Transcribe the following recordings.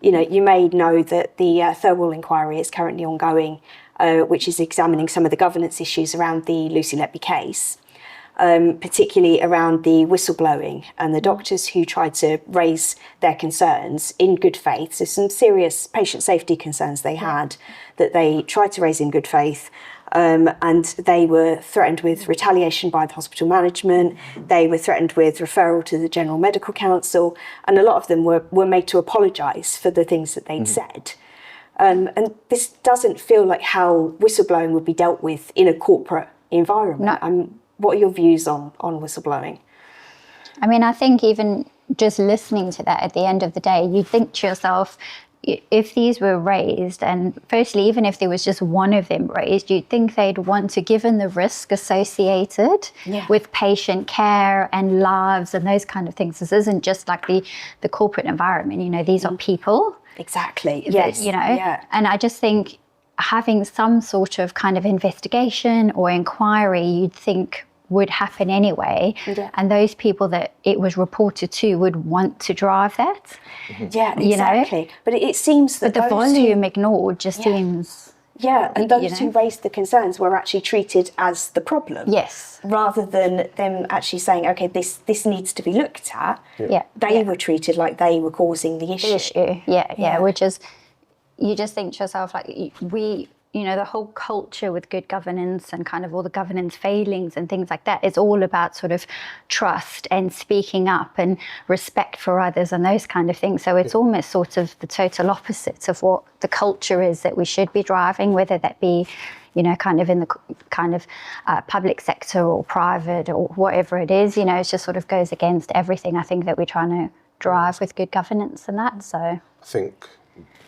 you may know that the Thirlwall inquiry is currently ongoing, which is examining some of the governance issues around the Lucy Letby case, particularly around the whistleblowing and the doctors who tried to raise their concerns in good faith. So some serious patient safety concerns they had that they tried to raise in good faith. And they were threatened with retaliation by the hospital management. They were threatened with referral to the General Medical Council, and a lot of them were made to apologise for the things that they'd said. And this doesn't feel like how whistleblowing would be dealt with in a corporate environment. No. What are your views on whistleblowing? I mean, I think even just listening to that at the end of the day, you think to yourself, if these were raised, and firstly, even if there was just one of them raised, you'd think they'd want to, given the risk associated with patient care and lives and those kind of things. This isn't just like the corporate environment, these are people. Exactly, yes. And I just think having some sort of kind of investigation or inquiry, you'd think would happen anyway, and those people that it was reported to would want to drive that. Yeah, exactly. But it seems that the volume ignored just seems... Yeah, and those who raised the concerns were actually treated as the problem. Yes. Rather than them actually saying, okay, this needs to be looked at. They were treated like they were causing the issue. Yeah, which is, you just think to yourself, like, the whole culture with good governance and kind of all the governance failings and things like that is all about sort of trust and speaking up and respect for others and those kind of things. So it's almost sort of the total opposite of what the culture is that we should be driving, whether that be, kind of in the kind of public sector or private or whatever it is, it just sort of goes against everything I think that we're trying to drive with good governance and that. So I think,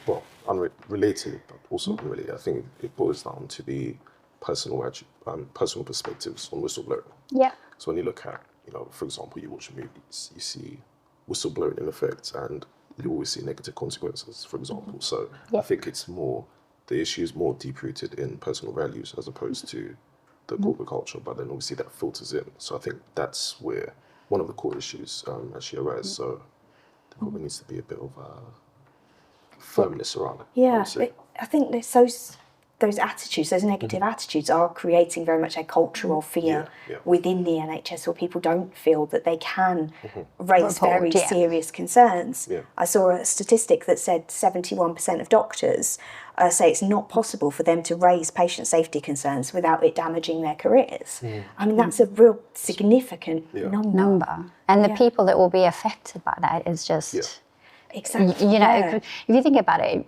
well, unrelated, but also unrelated, I think it boils down to the personal perspectives on whistleblowing. Yeah. So when you look at, for example, you watch movies, you see whistleblowing in effect, and you always see negative consequences, for example. So I think the issue is more deep-rooted in personal values as opposed to the corporate culture, but then obviously that filters in. So I think that's where one of the core issues actually arises. So there probably needs to be a bit of firmness around it. Yeah, I think there's those attitudes, those negative attitudes are creating very much a cultural fear within the NHS where people don't feel that they can raise very serious concerns. I saw a statistic that said 71% of doctors say it's not possible for them to raise patient safety concerns without it damaging their careers. I mean, that's a real significant number. And the people that will be affected by that is just... Exactly. If you think about it,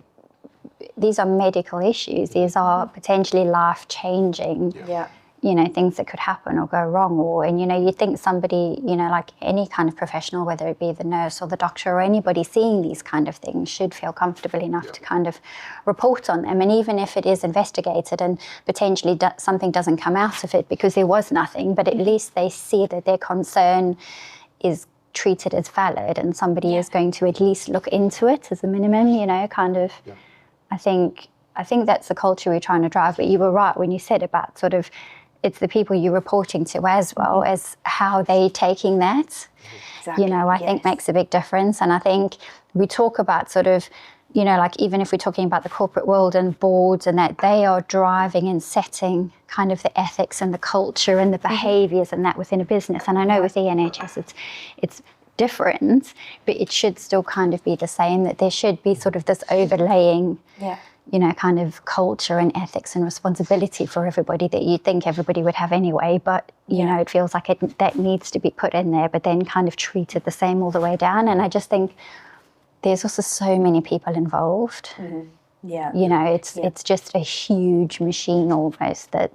these are medical issues. These are potentially life-changing, things that could happen or go wrong. And you think somebody, like any kind of professional, whether it be the nurse or the doctor or anybody seeing these kind of things, should feel comfortable enough to kind of report on them. And even if it is investigated and potentially something doesn't come out of it because there was nothing, but at least they see that their concern is treated as valid and somebody is going to at least look into it as a minimum, I think that's the culture we're trying to drive. But you were right when you said about sort of it's the people you're reporting to as well as how they taking that, I think makes a big difference. And I think we talk about sort of, like even if we're talking about the corporate world and boards and that, they are driving and setting kind of the ethics and the culture and the behaviours and that within a business. And I know with the NHS it's different, but it should still kind of be the same, that there should be sort of this overlaying, kind of culture and ethics and responsibility for everybody that you'd think everybody would have anyway. But, it feels like that needs to be put in there, but then kind of treated the same all the way down. And I just think there's also so many people involved. It's just a huge machine almost that,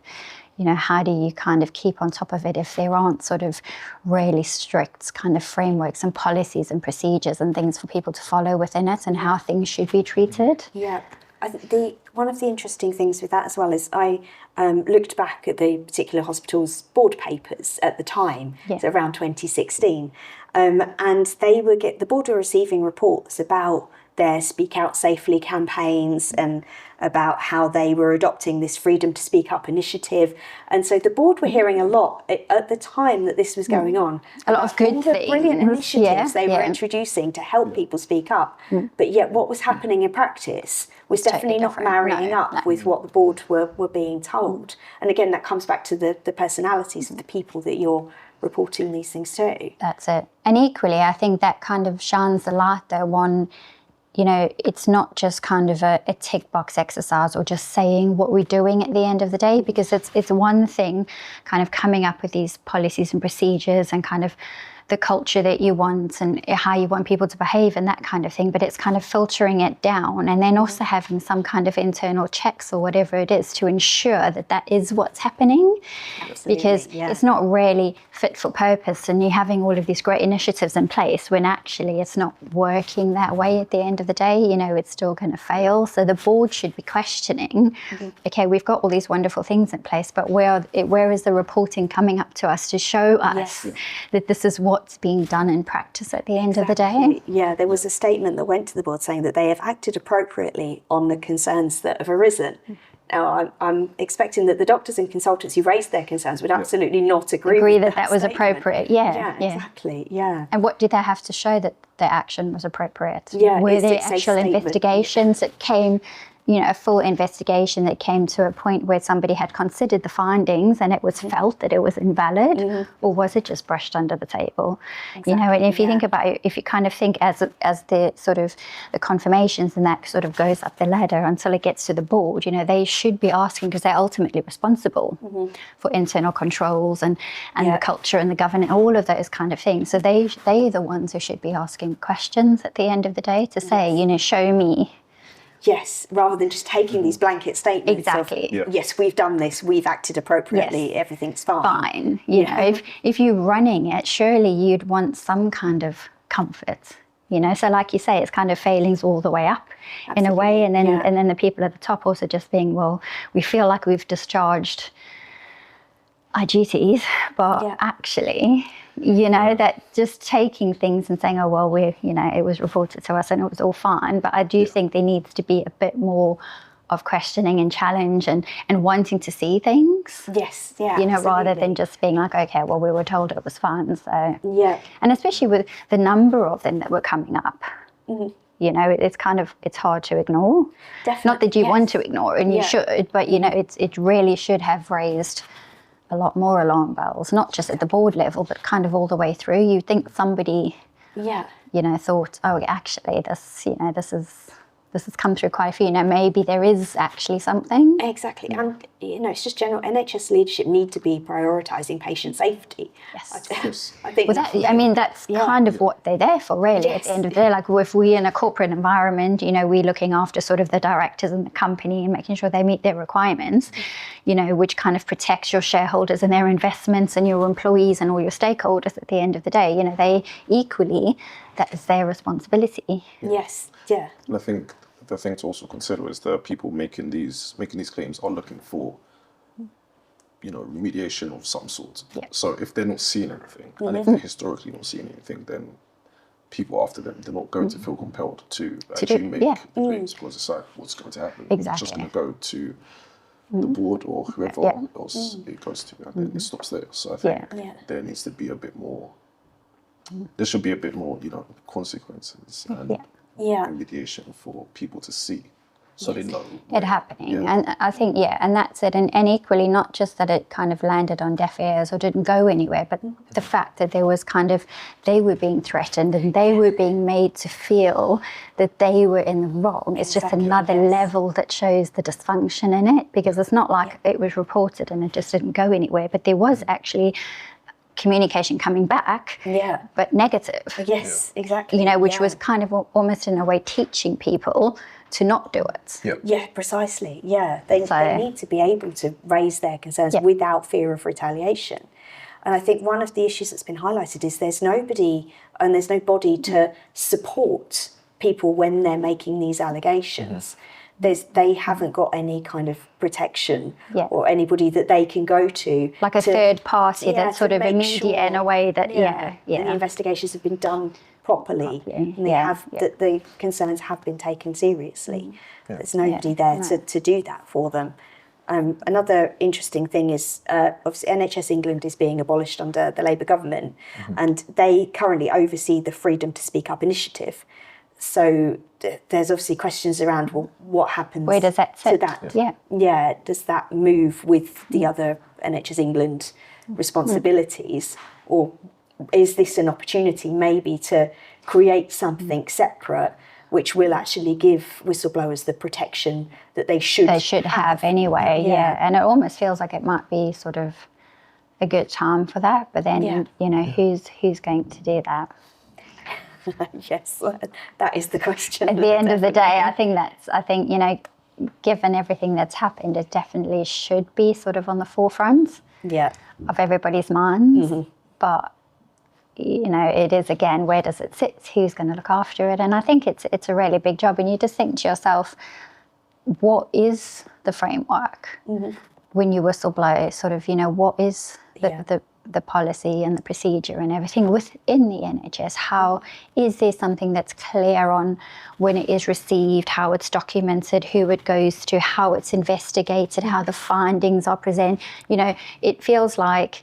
how do you kind of keep on top of it if there aren't sort of really strict kind of frameworks and policies and procedures and things for people to follow within it and how things should be treated? Yeah. I think one of the interesting things with that as well is I looked back at the particular hospital's board papers at the time, so around 2016, and the board were receiving reports about their Speak Out Safely campaigns and about how they were adopting this Freedom to Speak Up initiative. And so the board were hearing a lot at the time that this was going on. A lot of good all the things. brilliant initiatives they were yeah. introducing to help people speak up. But yet what was happening in practice was definitely not different. marrying No, up no. with what the board were being told. And again, that comes back to the personalities of the people that you're reporting these things to. That's it. And equally, I think that kind of shines the light though on, you know, it's not just kind of a tick box exercise or just saying what we're doing at the end of the day, because it's one thing kind of coming up with these policies and procedures and kind of the culture that you want and how you want people to behave and that kind of thing, but it's kind of filtering it down and then also having some kind of internal checks or whatever it is to ensure that that is what's happening. Absolutely, because yeah. it's not really fit for purpose and you're having all of these great initiatives in place when actually it's not working that way at the end of the day. You know, it's still going to fail. So the board should be questioning, okay, we've got all these wonderful things in place, but where is the reporting coming up to us to show us that this is what's being done in practice at the end of the day? Yeah, there was a statement that went to the board saying that they have acted appropriately on the concerns that have arisen. Now, I'm expecting that the doctors and consultants who raised their concerns would absolutely not agree with that was statement. appropriate. Yeah, exactly. Yeah. And what did they have to show that their action was appropriate? Yeah, were it's there a actual statement. investigations that came, you know, a full investigation that came to a point where somebody had considered the findings and it was felt that it was invalid, or was it just brushed under the table? You know, and if you think about it, if you kind of think as the sort of the confirmations and that sort of goes up the ladder until it gets to the board, you know, they should be asking because they're ultimately responsible for internal controls and the culture and the governance, all of those kind of things. So they're the ones who should be asking questions at the end of the day to say, you know, show me. Yes, rather than just taking these blanket statements. Exactly. Of, yes, we've done this, we've acted appropriately, everything's fine. Fine. You know, if you're running it, surely you'd want some kind of comfort. You know, so like you say, it's kind of failings all the way up in a way, and then the people at the top also just being, well, we feel like we've discharged our duties, but actually, you know, that just taking things and saying, oh, well, it was reported to us and it was all fine. But I do think there needs to be a bit more of questioning and challenge and wanting to see things. Yes, yeah. You know, absolutely. rather than just being like, okay, well, we were told it was fine. So, yeah. And especially with the number of them that were coming up. You know, it's hard to ignore. Definitely. Not that you want to ignore, and you should, but, you know, it really should have raised a lot more alarm bells, not just at the board level, but kind of all the way through. You think somebody, you know, thought, oh, actually, this has come through quite a few. You know, maybe there is actually something. Exactly. And, you know, it's just general NHS leadership need to be prioritising patient safety. Yes. I think that's kind of what they're there for, really, at the end of the day. Like, if we're in a corporate environment, you know, we're looking after sort of the directors in the company and making sure they meet their requirements, you know, which kind of protects your shareholders and their investments and your employees and all your stakeholders at the end of the day. You know, they equally, that is their responsibility. Yes, yeah. And I think the thing to also consider is that people making these claims are looking for, you know, remediation of some sort. So if they're not seeing anything, and if they're historically not seeing anything, then people after them, they're not going to feel compelled to actually make the claims because it's like, what's going to happen? Exactly. It's just going to go to the board or whoever else it goes to, and then it stops there. So I think there needs to be a bit more, there should be a bit more, you know, consequences and remediation for people to see, so they know it happening. And I think and that's it. And equally, not just that it kind of landed on deaf ears or didn't go anywhere, but the fact that there was kind of, they were being threatened and they were being made to feel that they were in the wrong. It's just another level that shows the dysfunction in it, because it's not like it was reported and it just didn't go anywhere, but there was actually communication coming back, but negative. Yes, exactly. You know, which was kind of almost in a way teaching people to not do it. Yeah, precisely. Yeah, they need to be able to raise their concerns without fear of retaliation. And I think one of the issues that's been highlighted is there's nobody and there's no body to support people when they're making these allegations. they haven't got any kind of protection Yeah. or anybody that they can go to. Like a third party yeah, that's sort to of make immediate sure, in a way that, that the investigations have been done properly. And they yeah, have, yeah. that the concerns have been taken seriously. Yeah. There's nobody there to do that for them. Another interesting thing is, obviously, NHS England is being abolished under the Labour government, and they currently oversee the Freedom to Speak Up initiative. So there's obviously questions around, well, what happens Where does that to sit? that? Yeah. Does that move with the other NHS England responsibilities, or is this an opportunity maybe to create something separate which will actually give whistleblowers the protection that they should have anyway, yeah. And it almost feels like it might be sort of a good time for that, but then, you know, who's going to do that? Yes, that is the question. At the end of the day, I think, you know, given everything that's happened, it definitely should be sort of on the forefront of everybody's minds. But you know, it is, again, where does it sit? Who's going to look after it? And I think it's a really big job. And you just think to yourself, what is the framework when you whistleblow? Sort of, you know, what is the policy and the procedure and everything within the NHS? How is there something that's clear on when it is received, how it's documented, who it goes to, how it's investigated, how the findings are presented? You know, it feels like,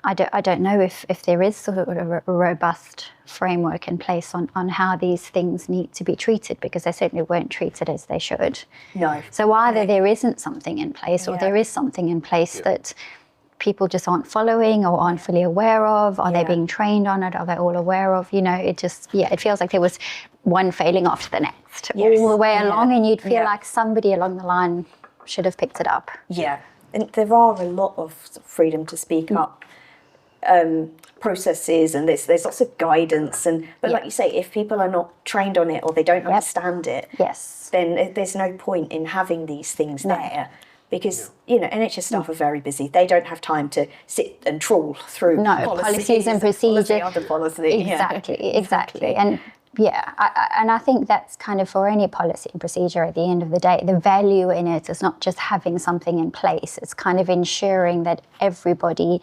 I don't know if there is sort of a robust framework in place on how these things need to be treated, because they certainly weren't treated as they should. No. So either there isn't something in place, or there is something in place that people just aren't following or aren't fully aware of. Are they being trained on it? Are they all aware of? You know, it just, it feels like there was one failing after the next all the way along, and you'd feel like somebody along the line should have picked it up. Yeah, and there are a lot of freedom to speak up processes, and there's lots of guidance, but like you say, if people are not trained on it or they don't understand it, then there's no point in having these things there, because you know, NHS staff are very busy. They don't have time to sit and trawl through policies and procedures. Exactly. And I think that's kind of, for any policy and procedure, at the end of the day, the value in it is not just having something in place. It's kind of ensuring that everybody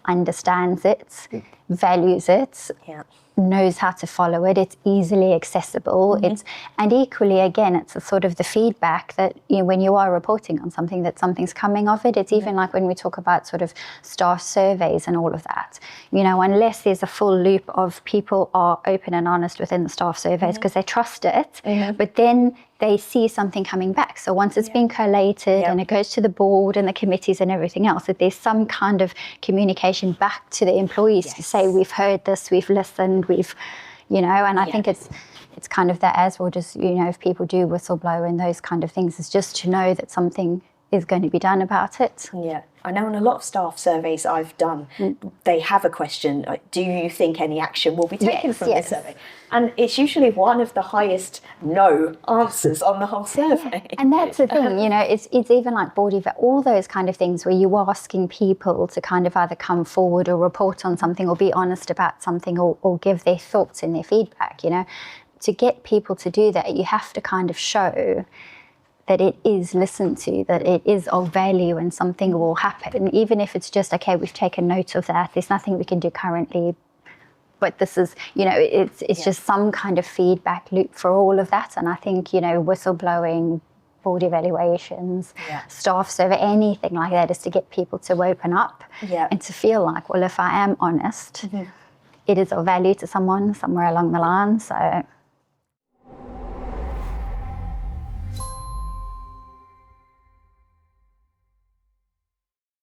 understands it, values it, knows how to follow it. It's easily accessible. And equally, again, it's a sort of the feedback that, you know, when you are reporting on something, that something's coming of it. It's even like when we talk about sort of staff surveys and all of that, you know, unless there's a full loop of people are open and honest within the staff surveys because they trust it, but then they see something coming back. So once it's been collated and it goes to the board and the committees and everything else, that there's some kind of communication back to the employees to say, we've heard this, we've listened, we've, you know, and I think it's kind of that as well, just, you know, if people do whistleblow and those kind of things, is just to know that something is going to be done about it. Yeah, I know in a lot of staff surveys I've done, they have a question, like, do you think any action will be taken from this survey? And it's usually one of the highest no answers on the whole survey. And that's the thing, you know, it's even like board, all those kind of things where you're asking people to kind of either come forward or report on something or be honest about something or give their thoughts and their feedback, you know. To get people to do that, you have to kind of show that it is listened to, that it is of value and something will happen, even if it's just, okay, we've taken note of that, there's nothing we can do currently, but this is, you know, it's just some kind of feedback loop for all of that. And I think, you know, whistleblowing, board evaluations, staff survey, anything like that, is to get people to open up and to feel like, well, if I am honest, it is of value to someone somewhere along the line. So